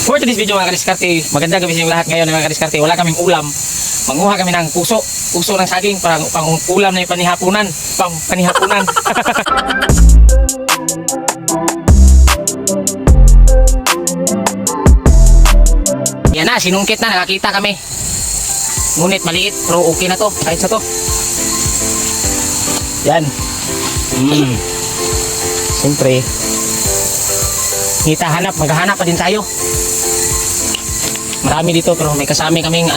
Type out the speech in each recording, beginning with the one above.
For today's video mga kadiskarte, magandang gabi sa inyo lahat ngayon mga kadiskarte. Wala kaming ulam. Manguha kami ng puso ng saging para pang ulam na yung panihapunan. Panihapunan. Yan na, sinungkit na, nakakita kami. Ngunit maliit, pero okay na to. Kahit sa to. Yan. Siyempre, maghahanap pa din tayo. Marami dito pero may kasama kaming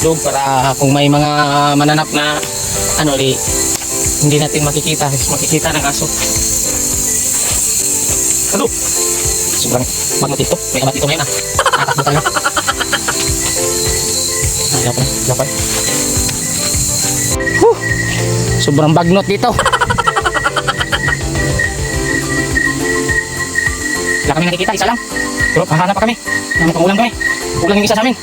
loob para kung may mga mananap na hindi natin makikita ng aso. Sobrang magnot ito. May amat ito ngayon Tatakbo tayo. Lapay. Sobrang bagnot dito. Wala kami nakikita, isa lang. Pero hahanap pa kami. Pangulam kami. Kulang yung isa sa amin.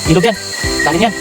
Ilog yan. Talim yan.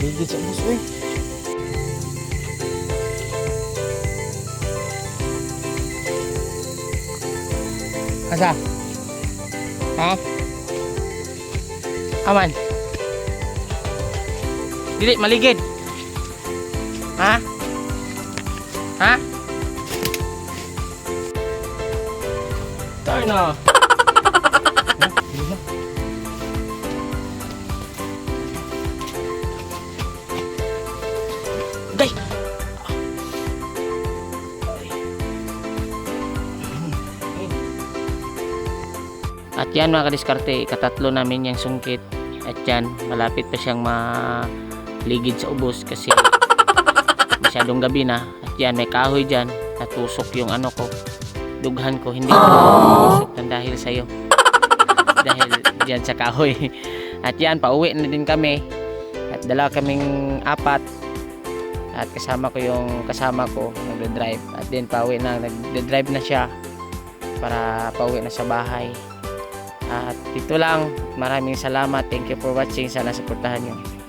Ligid sa ubos, uy. Asa? Ha? Aman. Dili, maligid. Ha? Ha? Tayo na. At yan mga kadiskarte, katatlo namin yung sungkit. At yan, malapit pa siyang maligid sa ubos kasi masyadong gabi na. At yan, may kahoy dyan, natusok yung dughan ko. Hindi ko natusok dahil sa'yo. Dahil dyan sa kahoy. At yan, pauwi na din kami. At dala kaming 4. At kasama ko nagde-drive. At din pauwi na, nagde-drive na siya para pauwi na sa bahay. At ito lang, maraming salamat. Thank you for watching. Sana suportahan nyo.